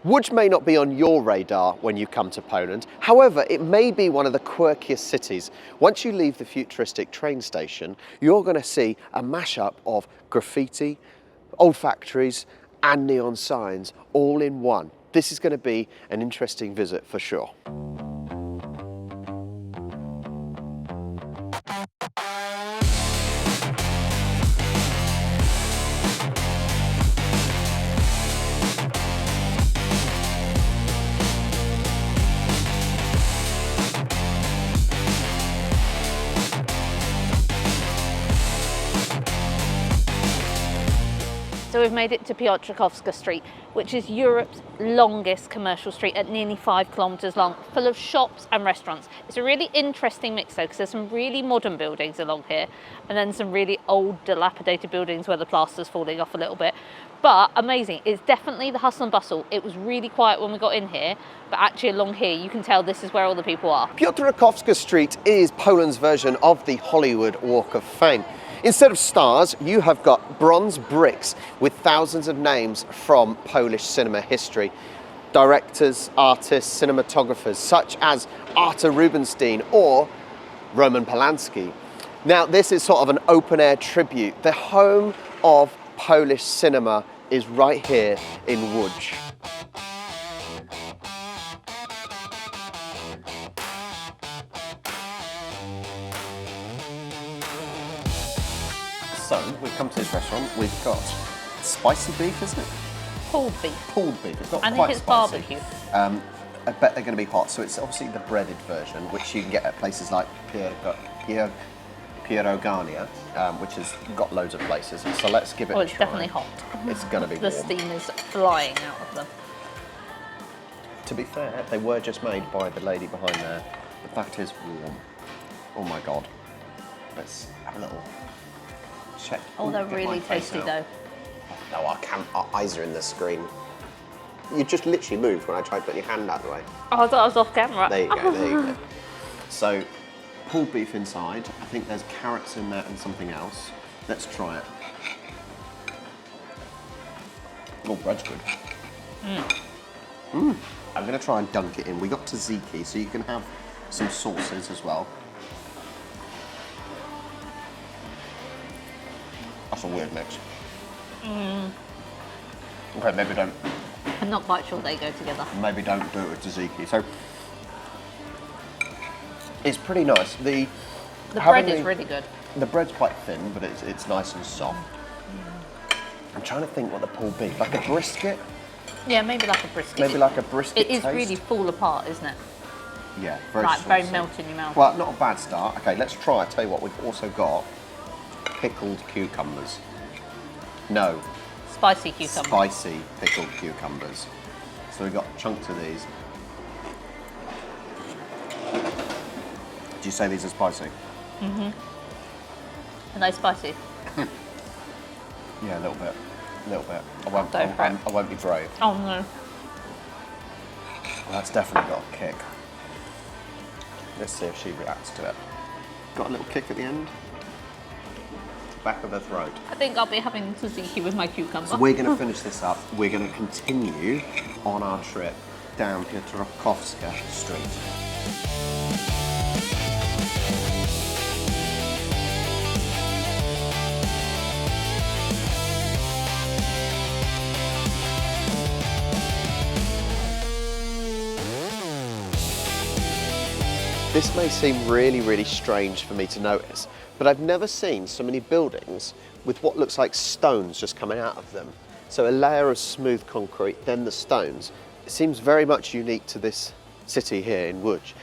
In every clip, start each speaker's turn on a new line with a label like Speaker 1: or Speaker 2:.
Speaker 1: Łódź may not be on your radar when you come to Poland. However, it may be one of the quirkiest cities. Once you leave the futuristic train station, you're going to see a mashup of graffiti, old factories and neon signs all in one. This is going to be an interesting visit for sure.
Speaker 2: So we've made it to Piotrkowska Street, which is Europe's longest commercial street at nearly 5 kilometres long, full of shops and restaurants. It's a really interesting mix though, because there's some really modern buildings along here and then some really old dilapidated buildings where the plaster's falling off a little bit. But amazing, it's definitely the hustle and bustle. It was really quiet when we got in here, but actually along here you can tell this is where all the people are.
Speaker 1: Piotrkowska Street is Poland's version of the Hollywood Walk of Fame. Instead of stars, you have got bronze bricks with thousands of names from Polish cinema history. Directors, artists, cinematographers such as Artur Rubinstein or Roman Polanski. Now this is sort of an open air tribute. The home of Polish cinema is right here in Łódź. So we've come to this restaurant, we've got spicy beef, isn't it?
Speaker 2: Pulled beef.
Speaker 1: Pulled beef, it's not
Speaker 2: I
Speaker 1: quite
Speaker 2: think it's
Speaker 1: spicy.
Speaker 2: barbecue.
Speaker 1: I bet they're going to be hot, so it's obviously the breaded version, which you can get at places like Pierogania, which has got loads of places. So let's give it a try.
Speaker 2: Oh, it's definitely hot.
Speaker 1: It's going to be
Speaker 2: The
Speaker 1: warm.
Speaker 2: steam is flying out of them.
Speaker 1: To be fair, they were just made by the lady behind there. The fact is warm. Oh my God. Let's have a little check.
Speaker 2: Oh, they're
Speaker 1: Get my
Speaker 2: really
Speaker 1: face
Speaker 2: tasty
Speaker 1: out.
Speaker 2: though.
Speaker 1: No, our eyes are in the screen. You just literally moved when I tried putting your hand out of the way.
Speaker 2: Oh, I thought I was off camera.
Speaker 1: There you go, there you go. So, pulled beef inside. I think there's carrots in there and something else. Let's try it. Oh, bread's good. I'm going to try and dunk it in. We got tzatziki, so you can have some sauces as well. That's a weird mix. Okay, maybe don't.
Speaker 2: I'm not quite sure they go together.
Speaker 1: Maybe don't do it with tzatziki. So it's pretty nice. The
Speaker 2: bread is really good.
Speaker 1: The bread's quite thin, but it's nice and soft. I'm trying to think what the pulled beef, like a brisket.
Speaker 2: Yeah, maybe like a brisket.
Speaker 1: Maybe like a brisket.
Speaker 2: It is
Speaker 1: taste.
Speaker 2: really fall apart, isn't it?
Speaker 1: Yeah, very
Speaker 2: like very
Speaker 1: saucy.
Speaker 2: melt in your mouth.
Speaker 1: Well, not a bad start. Okay, let's try. I tell you what, we've also got pickled cucumbers. No.
Speaker 2: Spicy cucumber.
Speaker 1: Spicy pickled cucumbers. So we've got chunks of these. Did you say these are spicy?
Speaker 2: Are they spicy?
Speaker 1: Yeah, a little bit. A little bit. I won't be brave.
Speaker 2: Oh no.
Speaker 1: Well, that's definitely got a kick. Let's see if she reacts to it. Got a little kick at the end. Back of the throat.
Speaker 2: I think I'll be having tzatziki with my cucumber.
Speaker 1: So we're going to finish this up. We're going to continue on our trip down Piotrkowska Street. This may seem really, really strange for me to notice, but I've never seen so many buildings with what looks like stones just coming out of them. So a layer of smooth concrete, then the stones. It seems very much unique to this city here in Łódź,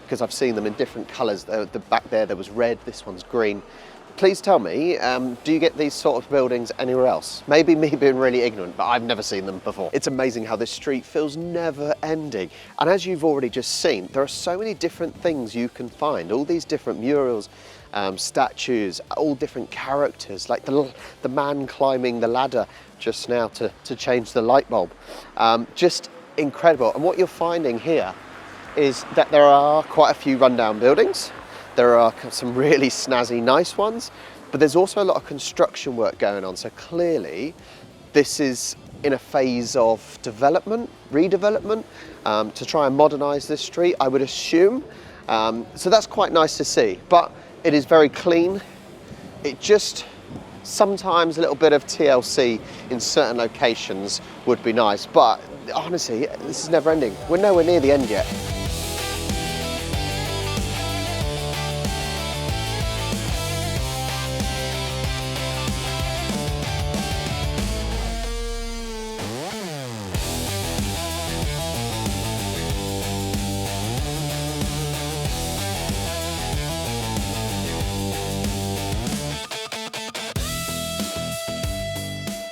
Speaker 1: because I've seen them in different colours. Back there was red, this one's green. Please tell me, do you get these sort of buildings anywhere else? Maybe me being really ignorant, but I've never seen them before. It's amazing how this street feels never ending. And as you've already just seen, there are so many different things you can find. All these different murals, statues, all different characters, like the man climbing the ladder just now to change the light bulb. Just incredible. And what you're finding here is that there are quite a few rundown buildings. There are some really snazzy, nice ones, but there's also a lot of construction work going on. So clearly, this is in a phase of development, redevelopment, to try and modernise this street, I would assume. So that's quite nice to see, but it is very clean. It just, sometimes a little bit of TLC in certain locations would be nice, but honestly, this is never ending. We're nowhere near the end yet.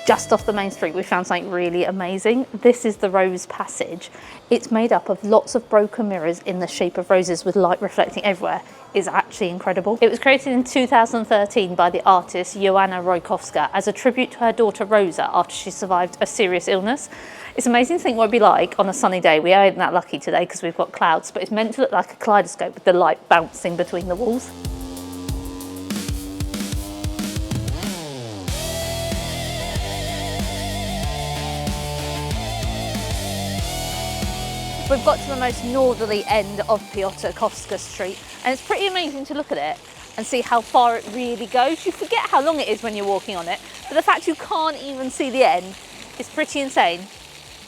Speaker 2: Just off the main street, we found something really amazing. This is the Rose Passage. It's made up of lots of broken mirrors in the shape of roses with light reflecting everywhere. It's actually incredible. It was created in 2013 by the artist Joanna Rojkowska as a tribute to her daughter Rosa after she survived a serious illness. It's amazing to think what it'd be like on a sunny day. We aren't that lucky today because we've got clouds, but it's meant to look like a kaleidoscope with the light bouncing between the walls. We've got to the most northerly end of Piotrkowska Street, and it's pretty amazing to look at it and see how far it really goes. You forget how long it is when you're walking on it, but the fact you can't even see the end is pretty insane.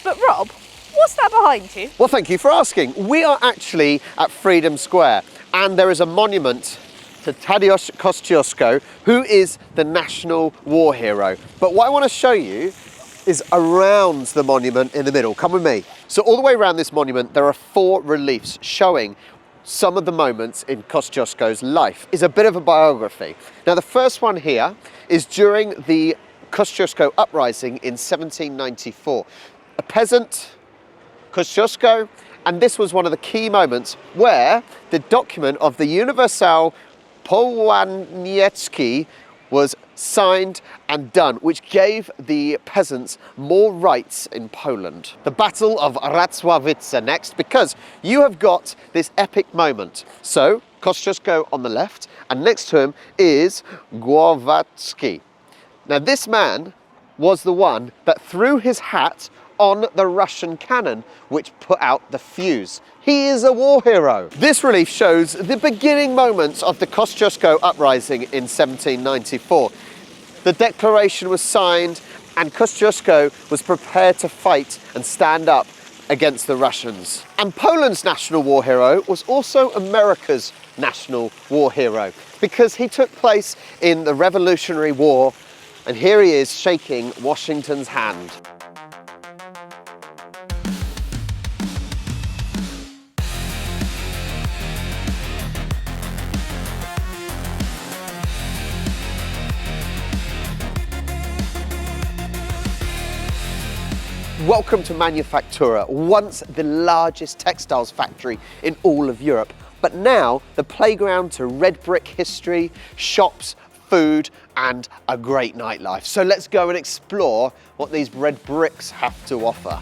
Speaker 2: But Rob, what's that behind you?
Speaker 1: Well, thank you for asking. We are actually at Freedom Square, and there is a monument to Tadeusz Kościuszko, who is the national war hero. But what I want to show you is around the monument in the middle. Come with me. So all the way around this monument, there are 4 reliefs showing some of the moments in Kościuszko's life. It's a bit of a biography. Now, the first one here is during the Kościuszko uprising in 1794. A peasant, Kościuszko, and this was one of the key moments where the document of the Uniwersal Połaniecki was signed and done, which gave the peasants more rights in Poland. The Battle of Racławice next, because you have got this epic moment. So, Kościuszko on the left, and next to him is Głowacki. Now, this man was the one that threw his hat on the Russian cannon, which put out the fuse. He is a war hero. This relief shows the beginning moments of the Kościuszko uprising in 1794. The declaration was signed and Kościuszko was prepared to fight and stand up against the Russians. And Poland's national war hero was also America's national war hero because he took place in the Revolutionary War, and here he is shaking Washington's hand. Welcome to Manufaktura, once the largest textiles factory in all of Europe, but now the playground to red brick history, shops, food, and a great nightlife. So let's go and explore what these red bricks have to offer.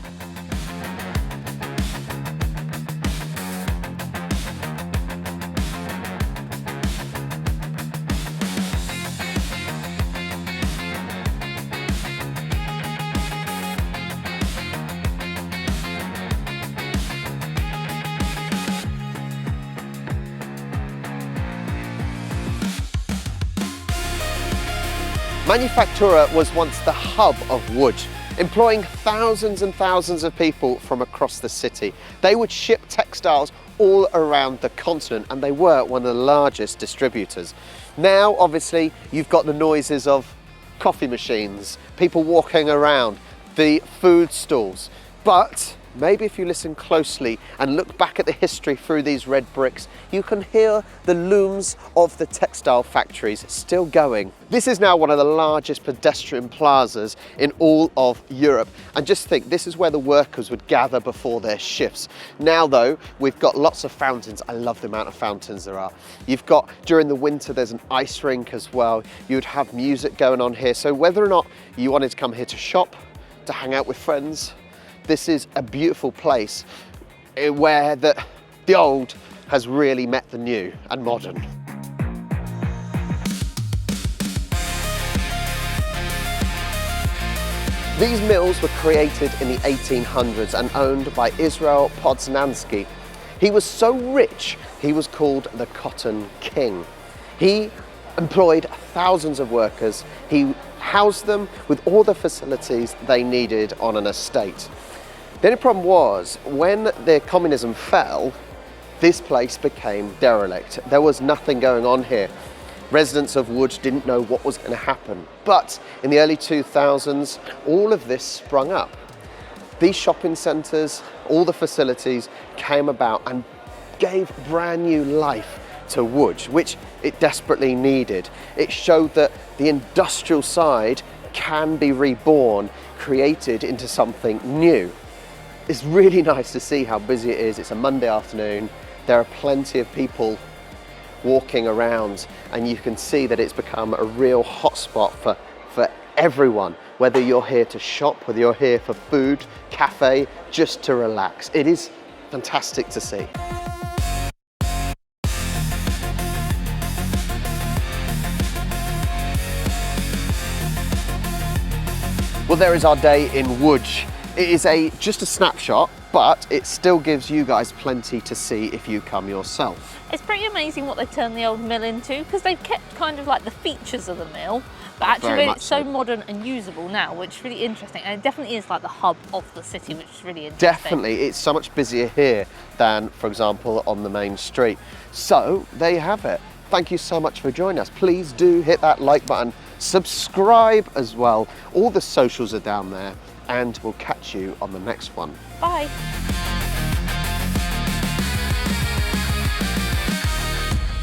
Speaker 1: Manufaktura was once the hub of Łódź, employing thousands and thousands of people from across the city. They would ship textiles all around the continent, and they were one of the largest distributors. Now, obviously, you've got the noises of coffee machines, people walking around, the food stalls, but maybe if you listen closely and look back at the history through these red bricks, you can hear the looms of the textile factories still going. This is now one of the largest pedestrian plazas in all of Europe. And just think, this is where the workers would gather before their shifts. Now though, we've got lots of fountains. I love the amount of fountains there are. You've got, during the winter, there's an ice rink as well. You would have music going on here. So whether or not you wanted to come here to shop, to hang out with friends, this is a beautiful place where the old has really met the new and modern. These mills were created in the 1800s and owned by Israel Poznański. He was so rich, he was called the Cotton King. He employed thousands of workers. He housed them with all the facilities they needed on an estate. The only problem was, when the communism fell, this place became derelict. There was nothing going on here. Residents of Łódź didn't know what was going to happen. But in the early 2000s, all of this sprung up. These shopping centres, all the facilities came about and gave brand new life to Łódź, which it desperately needed. It showed that the industrial side can be reborn, created into something new. It's really nice to see how busy it is. It's a Monday afternoon. There are plenty of people walking around, and you can see that it's become a real hotspot for everyone, whether you're here to shop, whether you're here for food, cafe, just to relax. It is fantastic to see. Well, there is our day in Łódź. It is just a snapshot, but it still gives you guys plenty to see if you come yourself.
Speaker 2: It's pretty amazing what they've turned the old mill into, because they've kept kind of like the features of the mill, but actually made it so modern and usable now, which is really interesting. And it definitely is like the hub of the city, which is really interesting.
Speaker 1: Definitely, it's so much busier here than, for example, on the main street. So there you have it. Thank you so much for joining us. Please do hit that like button, subscribe as well. All the socials are down there, and we'll catch you on the next one.
Speaker 2: Bye.